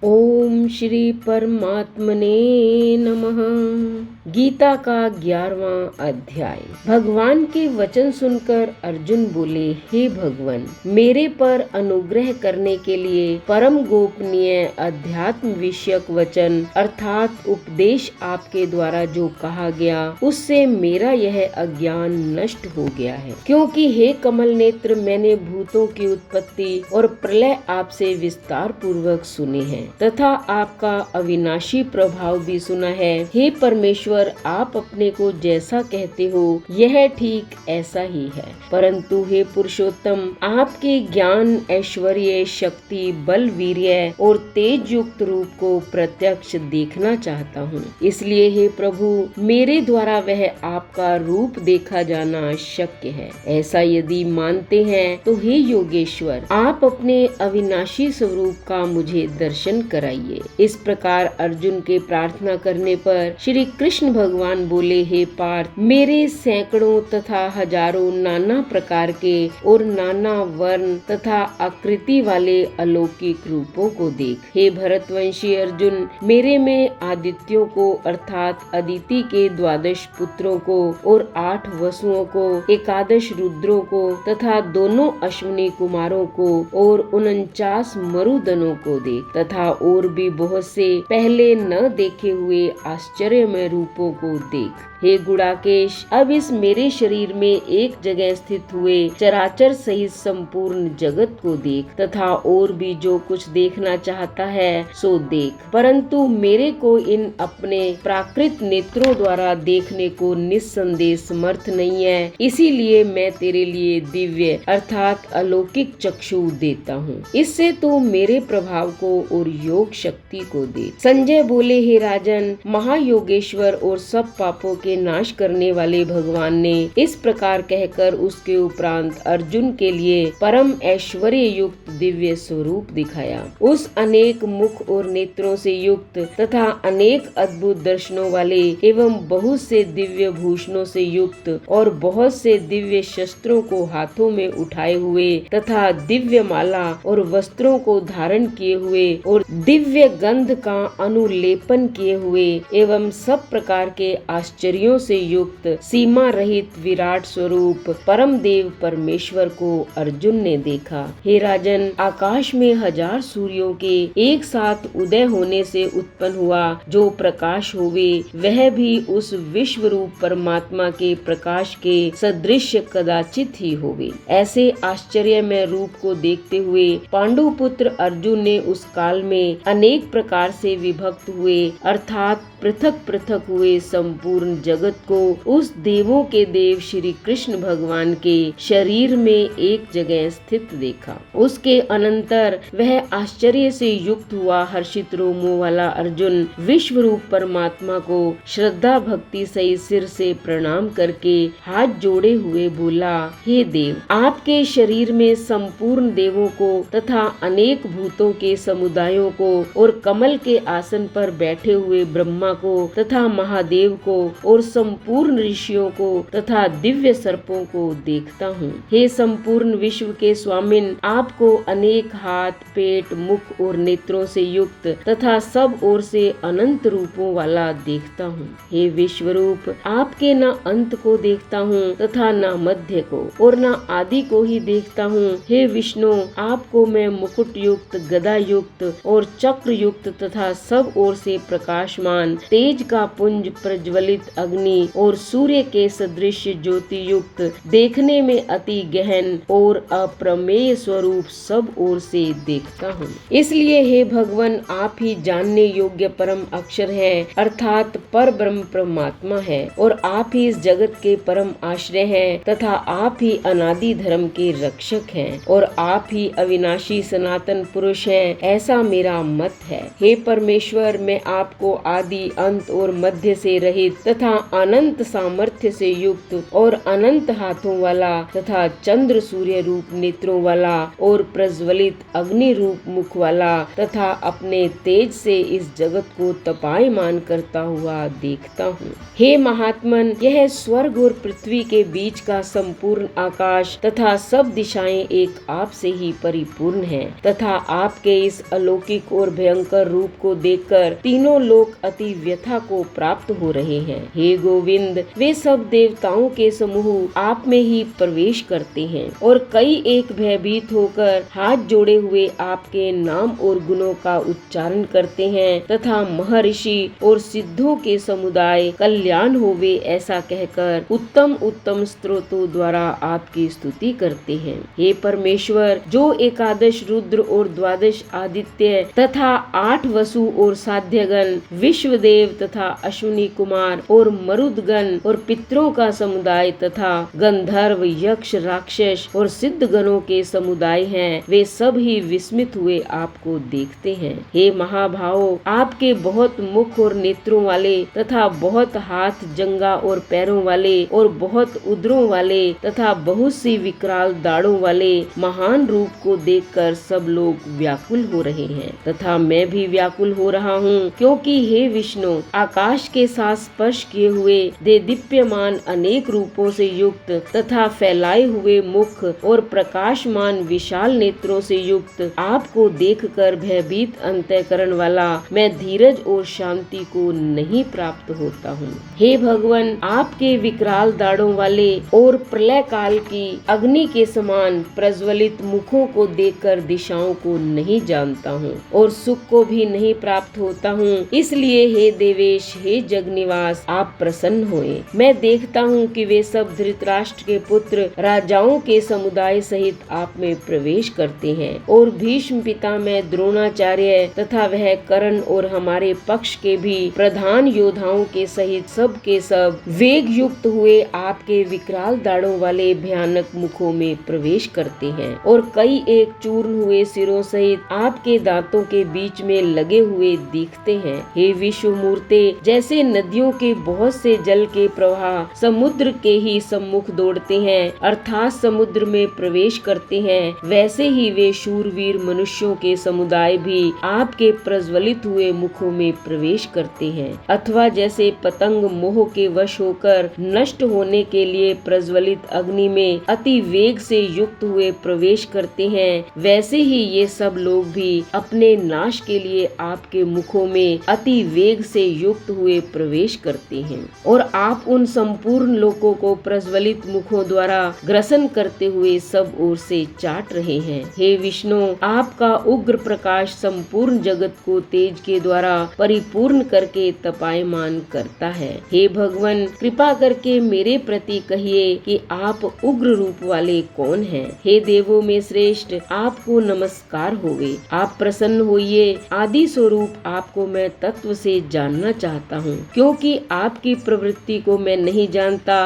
ओम श्री परमात्मने नमः। गीता का 11वां अध्याय। भगवान के वचन सुनकर अर्जुन बोले, हे भगवान, मेरे पर अनुग्रह करने के लिए परम गोपनीय अध्यात्म विषयक वचन अर्थात उपदेश आपके द्वारा जो कहा गया उससे मेरा यह अज्ञान नष्ट हो गया है। क्योंकि हे कमल नेत्र, मैंने भूतों की उत्पत्ति और प्रलय आपसे विस्तार पूर्वक सुने हैं तथा आपका अविनाशी प्रभाव भी सुना है। हे परमेश्वर, आप अपने को जैसा कहते हो यह ठीक ऐसा ही है, परंतु हे पुरुषोत्तम, आपके ज्ञान, ऐश्वर्य, शक्ति, बल, वीर्य और तेज युक्त रूप को प्रत्यक्ष देखना चाहता हूँ। इसलिए हे प्रभु, मेरे द्वारा वह आपका रूप देखा जाना शक्य है। ऐसा यदि मानते हैं तो हे योगेश्वर, आप अपने अविनाशी स्वरूप का मुझे दर्शन कराइए। इस प्रकार अर्जुन के प्रार्थना करने पर श्री कृष्ण भगवान बोले, हे पार्थ, मेरे सैकड़ों तथा हजारों नाना प्रकार के और नाना वर्ण तथा आकृति वाले अलौकिक रूपों को देख। हे भरतवंशी अर्जुन, मेरे में आदित्यों को अर्थात अदिति के 12 पुत्रों को और 8 वसुओं को, 11 रुद्रों को तथा दोनों अश्विनी कुमारों को और 49 मरुदनों को देख तथा और भी बहुत से पहले न देखे हुए आश्चर्यमय रूपों को देख। हे गुणाकेश, अब इस मेरे शरीर में एक जगह स्थित हुए चराचर सहित संपूर्ण जगत को देख तथा और भी जो कुछ देखना चाहता है सो देख, परंतु मेरे को इन अपने प्राकृत नेत्रों द्वारा देखने को निस्संदेह समर्थ नहीं है। इसीलिए मैं तेरे लिए दिव्य अर्थात अलौकिक चक्षु देता हूँ। इससे तो मेरे प्रभाव को और योग शक्ति को देख। संजय बोले, हे राजन, महायोगेश्वर और सब पापों के नाश करने वाले भगवान ने इस प्रकार कहकर उसके उपरांत अर्जुन के लिए परम ऐश्वर्य युक्त दिव्य स्वरूप दिखाया। उस अनेक मुख और नेत्रों से युक्त तथा अनेक अद्भुत दर्शनों वाले एवं बहुत से दिव्य भूषणों से युक्त और बहुत से दिव्य शस्त्रों को हाथों में उठाए हुए तथा दिव्य माला और वस्त्रों को धारण किए हुए और दिव्य गंध का अनुलेपन किए हुए एवं सब प्रकार के आश्चर्यों से युक्त सीमा रहित विराट स्वरूप परम देव परमेश्वर को अर्जुन ने देखा। हे राजन, आकाश में 1000 सूर्यों के एक साथ उदय होने से उत्पन्न हुआ जो प्रकाश होवे, वह भी उस विश्व रूप परमात्मा के प्रकाश के सदृश कदाचित ही होवे। ऐसे आश्चर्यमय रूप को देखते हुए पांडु पुत्र अर्जुन ने उस काल में अनेक प्रकार से विभक्त हुए अर्थात पृथक पृथक हुए संपूर्ण जगत को उस देवों के देव श्री कृष्ण भगवान के शरीर में एक जगह स्थित देखा। उसके अनंतर वह आश्चर्य से युक्त हुआ हर्षित रोमों वाला अर्जुन विश्व रूप परमात्मा को श्रद्धा भक्ति सहित सिर से प्रणाम करके हाथ जोड़े हुए बोला, हे देव, आपके शरीर में संपूर्ण देवों को तथा अनेक भूतों के समुदायों को और कमल के आसन पर बैठे हुए ब्रह्मा को तथा महादेव को और संपूर्ण ऋषियों को तथा दिव्य सर्पों को देखता हूँ। हे संपूर्ण विश्व के स्वामिन, आपको अनेक हाथ, पेट, मुख और नेत्रों से युक्त तथा सब ओर से अनंत रूपों वाला देखता हूँ। हे विश्व रूप, आपके न अंत को देखता हूँ तथा न मध्य को और न आदि को ही देखता हूँ। हे विष्णु, आपको मैं मुकुट युक्त, गदा युक्त और चक्र युक्त तथा सब ओर से प्रकाशमान तेज का पुंज, प्रज्वलित अग्नि और सूर्य के सदृश ज्योति युक्त, देखने में अति गहन और अप्रमेय स्वरूप सब ओर से देखता हूँ। इसलिए हे भगवान, आप ही जानने योग्य परम अक्षर है अर्थात पर ब्रह्म परमात्मा है और आप ही इस जगत के परम आश्रय हैं तथा आप ही अनादि धर्म के रक्षक हैं और आप ही अविनाशी सनातन पुरुष हैं, ऐसा मेरा मत है। हे परमेश्वर, मैं आपको आदि, अंत और मध्य से रहित तथा अनंत सामर्थ्य से युक्त और अनंत हाथों वाला तथा चंद्र सूर्य रूप नेत्रों वाला और प्रज्वलित अग्नि रूप मुख वाला तथा अपने तेज से इस जगत को तपायमान करता हुआ देखता हूँ। हे महात्मन, यह स्वर्ग और पृथ्वी के बीच का संपूर्ण आकाश तथा सब दिशाएं एक आप से ही परिपूर्ण हैं तथा आपके इस अलौकिक और भयंकर रूप को देखकर तीनों लोक अति व्यथा को प्राप्त हो रहे हैं। हे गोविंद, वे सब देवताओं के समूह आप में ही प्रवेश करते हैं और कई एक भयभीत होकर हाथ जोड़े हुए आपके नाम और गुणों का उच्चारण करते हैं तथा महर्षि और सिद्धों के समुदाय कल्याण होवे ऐसा कहकर उत्तम उत्तम स्तोत्रों द्वारा आपकी स्तुति करते हैं। हे परमेश्वर, जो एकादश रुद्र और द्वादश आदित्य तथा 8 वसु और साध्यगण, विश्वदेव तथा अश्विनी कुमार और मरुदगण और पितरों का समुदाय तथा गंधर्व, यक्ष, राक्षस और सिद्ध गणों के समुदाय हैं, वे सब ही विस्मित हुए आपको देखते हैं। हे महाभाव, आपके बहुत मुख और नेत्रों वाले तथा बहुत हाथ, जंगा और पैरों वाले और बहुत उदरों वाले तथा बहुत सी विकराल दाढ़ों वाले महान रूप को देखकर सब लोग व्याकुल हो रहे हैं तथा मैं भी व्याकुल हो रहा हूँ, क्योंकि हे विष्णु, आकाश के साथ स्पर्श किए हुए देदीप्यमान अनेक रूपों से युक्त तथा फैलाए हुए मुख और प्रकाशमान विशाल नेत्रों से युक्त आपको देखकर भयभीत अंतःकरण वाला मैं धीरज और शांति को नहीं प्राप्त होता हूँ। हे भगवान, आपके विकराल दाढ़ों वाले और प्रलय काल की अग्नि के समान प्रज्वलित मुखों को देखकर दिशाओं को नहीं जानता हूँ और सुख को भी नहीं प्राप्त होता हूँ। इसलिए हे देवेश, हे जगनिवास, आप प्रसन्न होए। मैं देखता हूँ कि वे सब धृतराष्ट्र के पुत्र राजाओं के समुदाय सहित आप में प्रवेश करते हैं और भीष्म पितामह, द्रोणाचार्य तथा वह कर्ण और हमारे पक्ष के भी प्रधान योद्धाओं के सहित सब के सब वेग युक्त हुए आपके विकराल दाढ़ों वाले भयानक मुखों में प्रवेश करते हैं और कई एक चूर्ण हुए सिरों सहित आपके दांतों के बीच में लगे हुए दिखते हैं। हे विश्व मूर्ते, जैसे नदियों के बहुत से जल के प्रवाह समुद्र के ही सम्मुख दौड़ते हैं अर्थात समुद्र में प्रवेश करते हैं, वैसे ही वे शूरवीर मनुष्यों के समुदाय भी आपके प्रज्वलित हुए मुखों में प्रवेश करते हैं। अथवा जैसे पतंग मोह के वश होकर नष्ट होने के लिए प्रज्वलित अग्नि में अति वेग से युक्त हुए प्रवेश करते हैं, वैसे ही ये सब लोग भी अपने नाश के लिए आपके मुखों में अति वेग से युक्त हुए प्रवेश करते हैं और आप उन संपूर्ण लोकों को प्रज्वलित मुखों द्वारा ग्रसन करते हुए सब ओर से चाट रहे हैं। हे विष्णु, आपका उग्र प्रकाश संपूर्ण जगत को तेज के द्वारा परिपूर्ण करके तपायमान करता है। हे भगवान, कृपा करके मेरे प्रति कहिए कि आप उग्र रूप वाले कौन हैं। हे देवों में श्रेष्ठ, आपको नमस्कार होवे। आप प्रसन्न होइए। आदि स्वरूप आपको मैं तत्व से जानना चाहता हूँ, क्योंकि आपकी प्रवृत्ति को मैं नहीं जानता